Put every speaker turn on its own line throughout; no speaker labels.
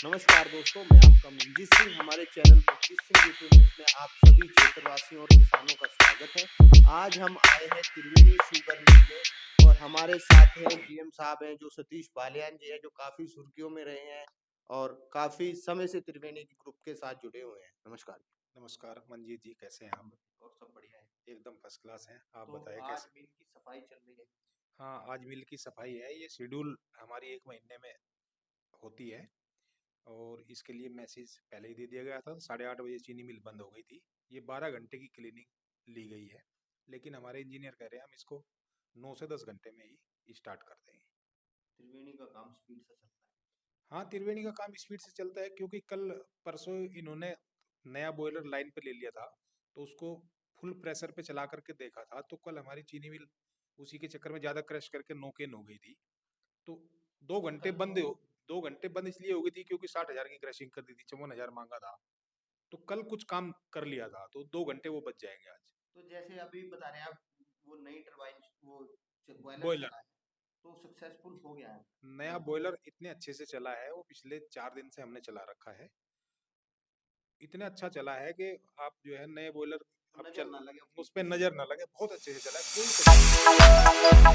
नमस्कार दोस्तों, मैं आपका मंजीत सिंह। हमारे channel Manjeet Singh YouTube news में आप सभी क्षेत्रवासियों और किसानों का स्वागत है। आज हम आए हैं त्रिवेणी शुगर मिल में और हमारे साथ हैं जीएम साहब हैं जो सतीश बालियान जी हैं जो काफी सुर्खियों में रहे हैं और काफी समय से त्रिवेणी ग्रुप के साथ जुड़े हुए हैं। नमस्कार।
नमस्कार मंजीत जी, कैसे हैं आप?
और सब बढ़िया है।
एकदम फर्स्ट क्लास हैं। आप
तो
बताएं
आज
कैसे?
मिल की सफाई चल रही है।
हाँ, आज मिल की सफाई है। ये शेड्यूल हमारी 1 महीने में होती है और इसके लिए मैसेज पहले ही दे दिया गया था। 8:30 बजे चीनी मिल बंद हो गई थी। ये 12 घंटे की क्लीनिंग ली गई है, लेकिन हमारे इंजीनियर कह रहे हैं हम इसको 9 से 10 घंटे में ही स्टार्ट कर देंगे।
त्रिवेणी का काम स्पीड से चलता है।
हाँ, त्रिवेणी का काम स्पीड से चलता है क्योंकि कल परसों इन्होंने नया बॉयलर लाइन पे ले लिया था, तो उसको फुल प्रेशर पे चला करके देखा था। तो कल हमारी चीनी मिल उसी के चक्कर में ज़्यादा क्रश करके नोकेन हो गई थी। तो 2 घंटे
कल
बंद हो 2 घंटे बंद इसलिए हो गई थी क्योंकि 60,000 की क्रशिंग कर दी थी, 54,000 मांगा था। तो कल कुछ काम कर लिया था, तो 2 घंटे वो बच जाएंगे आज।
तो जैसे अभी बता रहे हैं आप, वो नई टरबाइन वो बॉयलर
बॉयलर,
चला है तो सक्सेसफुल हो गया है।
नया बॉयलर इतने अच्छे से चला है, वो पिछले 4 दिन से हमने चला रखा है। इतना अच्छा चला है कि आप जो है नए बॉयलर
तो
अब
नजर
चल
ना लगे
उस
फीक
पे
किसी
नजर
को।
ना लगे, बहुत अच्छे से चला है, कोई तकलीफ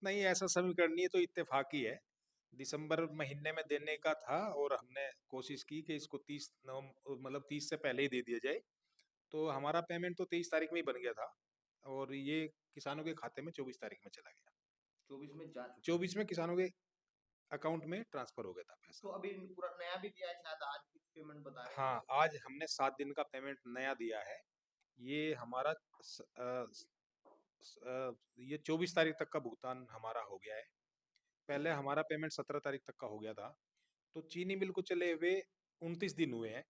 नहीं। ऐसा समीकरण नहीं है, तो इत्तेफाकी है। दिसंबर महीने में देने का था और हमने कोशिश की कि इसको 30 नवंबर मतलब 30 से पहले ही दे दिया जाए। तो हमारा पेमेंट तो 23 तारीख में ही बन गया था और ये किसानों के खाते में 24 तारीख में चला गया।
24 में जा चुका है।
24 में किसानों के अकाउंट में ट्रांसफर हो गया था पैसा।
तो अभी पूरा नया भी दिया है, शायद आज कुछ पेमेंट बता रहे थे।
हाँ, आज हमने 7 दिन का पेमेंट नया दिया है। ये हमारा ये 24 तारीख तक का भुगतान हमारा हो गया है। पहले हमारा पेमेंट 17 तारीख तक का हो गया था। तो चीनी मिल को चले हुए 29 दिन हुए हैं।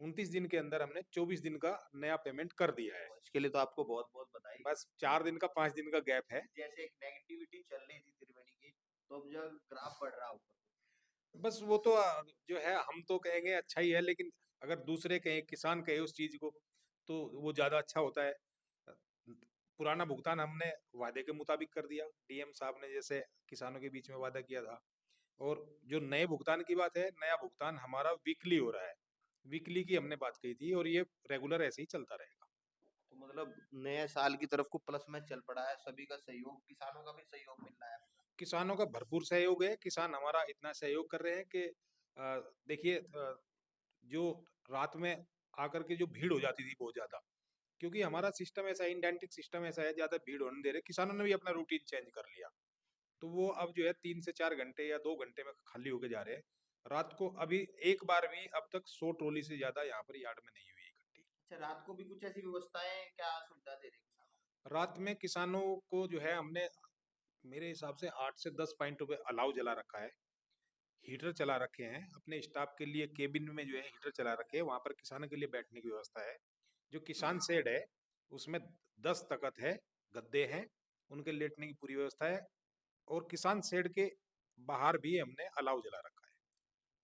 29 दिन के अंदर हमने 24 दिन का नया पेमेंट कर दिया है।
तो इसके लिए तो आपको बहुत बहुत बधाई।
बस 4 दिन का 5 दिन का गैप है।
जैसे एक नेगेटिविटी चल रही थी त्रिवेणी की, तो अब जो ग्राफ बढ़ रहा ऊपर।
बस वो तो जो है हम तो कहेंगे अच्छा ही है, लेकिन अगर दूसरे कहें, किसान कहे उस चीज को, तो वो ज्यादा अच्छा होता है। पुराना भुगतान हमने वादे के मुताबिक कर दिया, डीएम साहब ने जैसे किसानों के बीच में वादा किया था। और जो नए भुगतान की बात है, नया भुगतान हमारा वीकली हो रहा है। वीकली की हमने बात कही थी और ये रेगुलर ऐसे ही चलता रहेगा।
तो मतलब नए साल की तरफ को प्लस में चल पड़ा है, सभी का सहयोग, किसानों का भी सहयोग मिल रहा है।
किसानों का भरपूर सहयोग है। किसान हमारा इतना सहयोग कर रहे हैं कि देखिए, जो रात में आकर के जो भीड़ हो जाती थी बहुत ज्यादा, क्योंकि हमारा सिस्टम ऐसा है, इंडेंटिक सिस्टम ऐसा है, ज्यादा भीड़ होने दे रहे, किसानों ने भी अपना रूटीन चेंज कर लिया। तो वो अब जो है 3 से 4 घंटे या 2 घंटे में खाली होके जा रहे हैं। रात को अभी एक बार भी अब तक 100 ट्रॉली से ज्यादा यहाँ पर यार्ड में नहीं हुई इकट्ठी।
अच्छा, रात को भी कुछ ऐसी व्यवस्थाएं क्या सुविधा दे रहे किसानों
रात में किसानों को जो है हमने मेरे हिसाब से 8 से 10 पॉइंटों पे अलाव जला रखा है। हीटर चला रखे हैं अपने स्टाफ के लिए, केबिन में जो है हीटर चला रखे हैं, वहां पर किसानों के लिए बैठने की व्यवस्था है। जो किसान शेड है उसमें 10 तख्त है, गद्दे हैं, उनके लेटने की पूरी व्यवस्था है। और किसान शेड के बाहर भी हमने अलाव जला रखा है।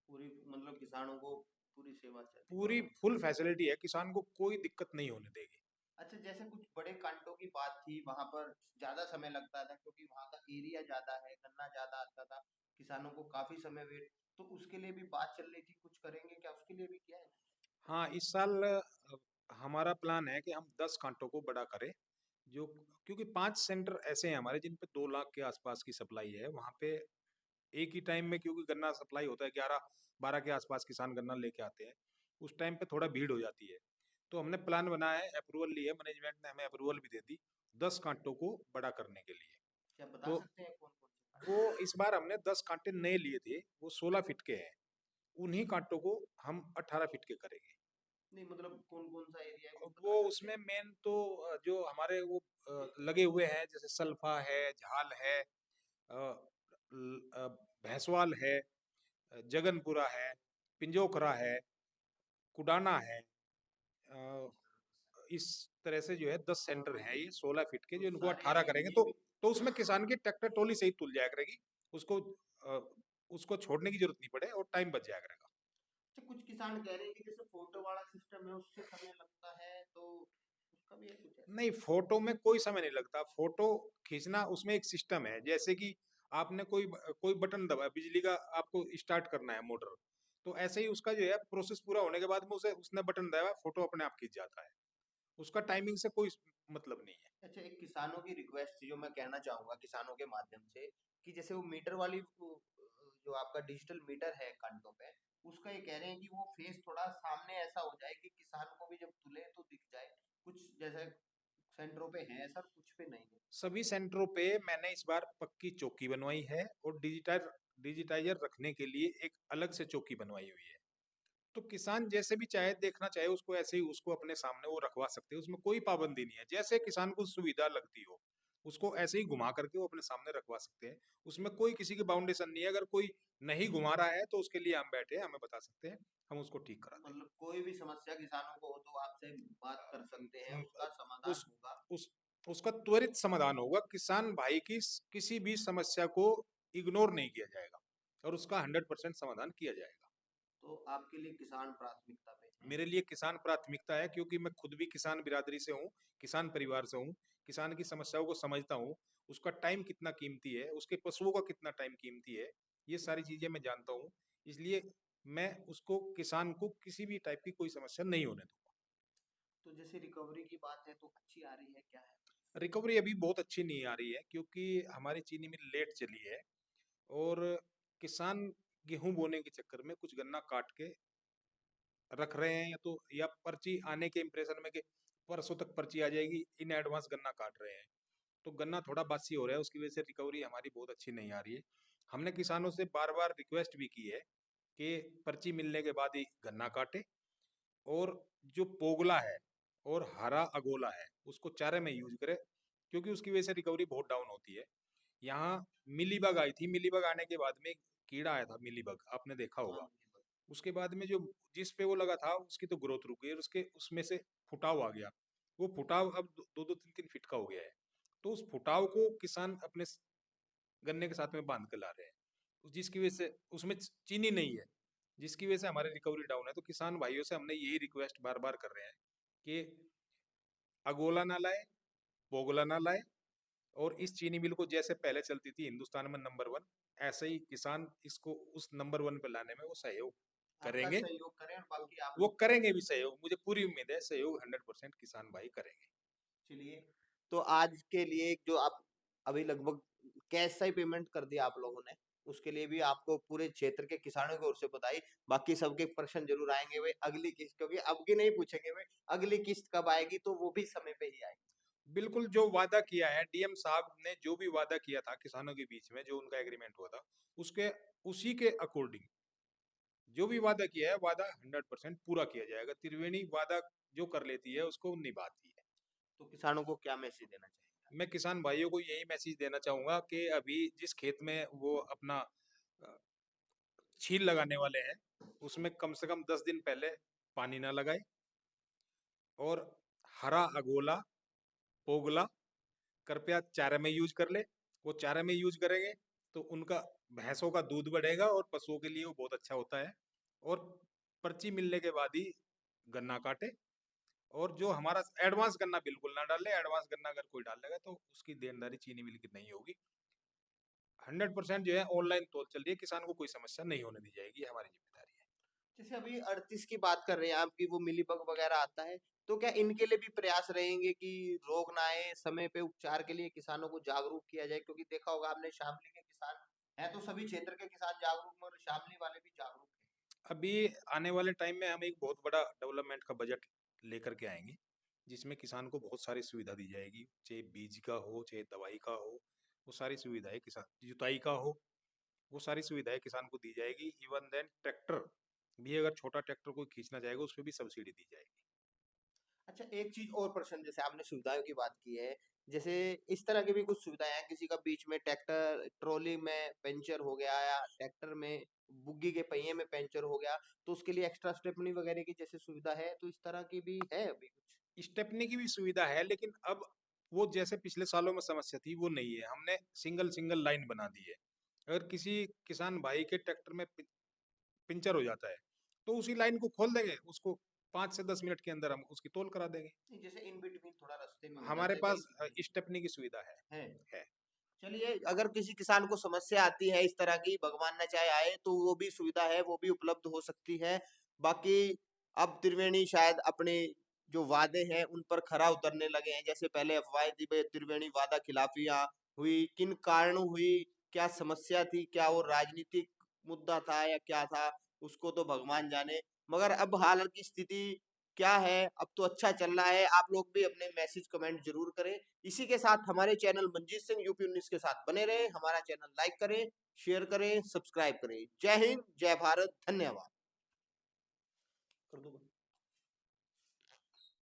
पूरी, मतलब किसानों को पूरी सेवा चल रही
पूरी
है।
फुल फैसिलिटी है, किसान को कोई दिक्कत नहीं होने देगी।
अच्छा, जैसे कुछ बड़े कांटों की बात थी, वहां पर ज्यादा समय लगता था क्योंकि वहां का एरिया ज्यादा है, गन्ना ज्यादा आता था, किसानों को काफी समय वेट, तो उसके लिए भी बात चल रही थी, कुछ करेंगे क्या उसके लिए भी, किया है?
हाँ, इस साल हमारा प्लान है कि हम 10 कांटों को बड़ा करें। जो क्योंकि 5 सेंटर ऐसे हैं हमारे जिन पे 2 लाख के आसपास की सप्लाई है, वहाँ पे एक ही टाइम में, क्योंकि गन्ना सप्लाई होता है 11-12 के आसपास किसान गन्ना लेके आते हैं, उस टाइम पे थोड़ा भीड़ हो जाती है। तो हमने प्लान बनाया है, अप्रूवल ली है, मैनेजमेंट ने हमें अप्रूवल भी दे दी 10 कांटों को बड़ा करने के लिए।
क्या बता
तो
सकते हैं कौन कौन से
वो
कांटे?
इस बार हमने 10 कांटे नए लिए थे, वो 16 फीट के हैं। उन्हीं कांटों को हम 18 फीट के करेंगे।
नहीं, मतलब कौन कौन सा एरिया है, कुछ
वो
बता सकते
उसमें
हैं?
मेन तो जो हमारे वो लगे हुए हैं, जैसे सल्फा है, झाल है, भैंसवाल है, जगनपुरा है, पिंजोखरा है, कुडाना है। अ, इस तरह से जो है 10 सेंटर हैं, ये 16 फीट के,
तो
जो इनको
सारे
18 करेंगे
ये भी।
तो उसमें किसान की ट्रैक्टर ट्रॉली से ही तुल जाया करेगी। उसको अ, उसको छोड़ने की जरूरत नहीं पड़े और टाइम बच जाया करेगा।
अच्छा, कुछ किसान कह रहे हैं कि जैसे फोटो वाला सिस्टम है उससे समय लगता है, तो
नहीं, फ़ोटो में कोई समय नहीं लगता। फ़ोटो खींचना उसमें एक सिस्टम है। जैसे कि आपने कोई बटन दबाया, बिजली का आपको स्टार्ट करना है मोटर, तो ऐसे ही उसका जो है प्रोसेस पूरा होने के बाद में उसे उसने बटन दबाया, फ़ोटो अपने आप खींच जाता है। उसका टाइमिंग से कोई मतलब नहीं है।
अच्छा, एक किसानों की रिक्वेस्ट थी जो मैं कहना चाहूंगा किसानों के माध्यम से, कि जैसे वो मीटर वाली जो आपका डिजिटल मीटर है कांटों पे, उसका ये कह रहे हैं कि वो फेस थोड़ा सामने ऐसा हो जाए कि किसान को भी जब तुले तो दिख जाए। कुछ जैसे सेंटरों पे है ऐसा, कुछ पे नहीं है।
सभी सेंटरों पे मैंने इस बार पक्की चौकी बनवाई है और डिजिटाइज़र रखने के लिए एक अलग से चौकी बनवाई हुई है। तो किसान जैसे भी चाहे देखना चाहे उसको ऐसे ही उसको अपने सामने वो रखवा सकते हैं, उसमें कोई पाबंदी नहीं है। जैसे किसान को सुविधा लगती हो, उसको ऐसे ही घुमा करके वो अपने सामने रखवा सकते हैं। उसमें कोई किसी की बाउंडेशन नहीं है। अगर कोई नहीं घुमा रहा है तो उसके लिए हम बैठे हैं, हमें बता सकते हैं, हम उसको ठीक करा देंगे।
मतलब कोई भी समस्या किसानों को हो तो आपसे बात कर सकते हैं, उसका समाधान
उस
होगा।
उस उसका त्वरित समाधान होगा। किसान भाई की किसी भी समस्या को इग्नोर नहीं किया जाएगा और उसका 100% समाधान किया जाएगा।
तो आपके लिए किसान प्राथमिकता पे है।
मेरे लिए किसान प्राथमिकता है क्योंकि मैं खुद भी किसान बिरादरी से हूँ, किसान परिवार से हूँ। किसान की समस्याओं को समझता हूँ, उसका टाइम कितना कीमती है, उसके पशुओं का कितना टाइम कीमती है, ये सारी चीज़ें मैं जानता हूँ। इसलिए मैं उसको किसान को किसी भी टाइप की कोई समस्या नहीं होने दूँगा।
तो जैसे रिकवरी की बात है तो अच्छी आ रही है, क्या है?
रिकवरी अभी बहुत अच्छी नहीं आ रही है क्योंकि हमारी चीनी मिल लेट चली है और किसान गेहूँ बोने के चक्कर में कुछ गन्ना काट के रख रहे हैं या पर्ची आने के इम्प्रेशन में कि परसों तक पर्ची आ जाएगी, इन एडवांस गन्ना काट रहे हैं। तो गन्ना थोड़ा बासी हो रहा है, उसकी वजह से रिकवरी हमारी बहुत अच्छी नहीं आ रही है। हमने किसानों से बार-बार रिक्वेस्ट भी की है कि पर्ची मिलने के बाद ही गन्ना काटें और जो पोगला है और हरा अगोला है, उसको चारे में यूज़ करें क्योंकि उसकी वजह से रिकवरी बहुत डाउन होती है। यहाँ मिलीबग आई थी, मिलीबग आने के बाद में एक कीड़ा आया था मिलीबग, आपने देखा
हाँ,
होगा।
बिल्कुल।
उसके बाद में जो जिस पे वो लगा था उसकी तो ग्रोथ रुक गई और उसके उसमें से फुटाव आ गया। वो फुटाव अब 2-2 3-3 फीट का हो गया है। तो उस फुटाव को किसान अपने गन्ने के साथ में बांध के ला रहे हैं। जिसकी वजह से उसमें चीनी नहीं है, जिसकी वजह से हमारी रिकवरी डाउन है। तो किसान भाइयों से हमने यही रिक्वेस्ट बार-बार कर रहे हैं कि अगोला ना लाए, पोगला ना लाए और इस चीनी मिल को जैसे पहले चलती थी हिंदुस्तान में नंबर 1, ऐसे ही किसान इसको उस नंबर 1 पे लाने में वो सहयोग
आपका
करेंगे।
सहयोग करें और बाकी आप
वो
लोग करें।
करेंगे भी सहयोग, मुझे पूरी उम्मीद है सहयोग 100% किसान भाई करेंगे।
चलिए, तो आज के लिए एक जो आप अभी लगभग कैश से ही पेमेंट कर दिया आप लोगों ने, उसके लिए भी आपको पूरे क्षेत्र के किसानों की ओर से बधाई। बाकी सबके प्रश्न ज़रूर आएँगे भाई अगली किस्त, क्योंकि अब की नहीं पूछेंगे भाई, अगली किस्त कब आएगी तो वो भी समय पे ही आएगी।
बिल्कुल, जो वादा किया है डीएम साहब ने जो भी वादा किया था किसानों के बीच में जो उनका एग्रीमेंट हुआ था, उसके उसी के अकॉर्डिंग जो भी वादा किया है, वादा 100% पूरा किया जाएगा। त्रिवेणी वादा जो कर लेती है उसको निभाती है।
तो किसानों को क्या मैसेज देना चाहेंगे आप?
मैं किसान भाइयों को यही मैसेज देना चाहूँगा कि अभी जिस खेत में वो अपना अ, छील लगाने वाले हैं, उसमें कम से कम 10 दिन पहले पानी ना लगाएँ और हरा अगोला, पोगला कृपया चारे में यूज़ कर लें। वो चारे में यूज़ करेंगे तो उनका भैंसों का दूध बढ़ेगा और पशुओं के लिए वो बहुत अच्छा होता है। और पर्ची मिलने के बाद ही गन्ना काटें और जो हमारा एडवांस गन्ना बिल्कुल ना डालें। एडवांस गन्ना अगर कोई डालेगा तो उसकी देनदारी चीनी मिल की नहीं होगी। 100% जो है ऑनलाइन तौल चल रही है, किसान को कोई समस्या नहीं होने दी जाएगी, ये हमारी ज़िम्मेदारी है।
जैसे अभी 38 की बात कर रहे हैं आप कि वो मिलीबग वगैरह आता है, तो क्या इनके लिए भी प्रयास रहेंगे कि रोग ना आए, समय पे उपचार के लिए किसानों को जागरूक किया जाए? क्योंकि देखा होगा आपने शामली के किसान हैं, तो सभी क्षेत्र के किसान जागरूक हैं और शामली वाले भी जागरूक हैं।
अभी आने वाले टाइम में हम एक बहुत बड़ा डेवलपमेंट का बजट लेकर के आएँगे, जिसमें किसान को बहुत सारी सुविधा दी जाएगी, चाहे बीज का हो, चाहे दवाई का हो, वो सारी सुविधाएँ किसान जुताई का हो, वो सारी सुविधाएँ किसान को दी जाएगी। इवन देन ट्रैक्टर भी अगर छोटा ट्रैक्टर कोई खींचना चाहेगा, उसपे भी सब्सिडी दी जाएगी।
अच्छा, एक चीज़ और प्रश्न, जैसे आपने सुविधाओं की बात की है, जैसे इस तरह की भी कुछ सुविधाएँ हैं, किसी का बीच में ट्रैक्टर ट्रॉली में पंचर हो गया या ट्रैक्टर में बुग्गी के पहिए में पंचर हो गया, तो उसके लिए एक्स्ट्रा स्टेपनी वगैरह की जैसे सुविधा है, तो इस तरह की भी है अभी कुछ?
स्टेपनी की भी सुविधा है, लेकिन अब वो जैसे पिछले सालों में समस्या थी, वो नहीं है। हमने सिंगल-सिंगल लाइन बना दी है। अगर किसी किसान भाई के ट्रैक्टर में पंचर हो जाता है, तो उसी लाइन को खोल देंगे, उसको 5 से 10 मिनट के अंदर हम उसकी तौल करा देंगे।
नहीं, जैसे इन बिटवीन थोड़ा रास्ते में हो
हमारे
जाता है
पास
कहीं
स्टेपनी की सुविधा है।
है।
है।
चलिए, अगर किसी किसान को समस्या आती है इस तरह की, भगवान न चाहे आए, तो वो भी सुविधा है, वो भी उपलब्ध हो सकती है। बाकी अब त्रिवेणी शायद अपने जो वादे हैं उन पर खरा उतरने लगे हैं। जैसे पहले अफवाहें थी भाई त्रिवेणी वादा खिलाफियां हुई, किन कारणों हुई, क्या समस्या थी, क्या वो राजनीतिक मुद्दा था या क्या था, उसको तो भगवान जाने। मगर अब हाल की स्थिति क्या है, अब तो अच्छा चल रहा है। आप लोग भी अपने मैसेज कमेंट जरूर करें। इसी के साथ हमारे चैनल मंजीत सिंह यूपी 19 के साथ बने रहे। हमारा चैनल लाइक करें, शेयर करें, सब्सक्राइब करें। जय हिंद, जय भारत, धन्यवाद। कर दो बंद।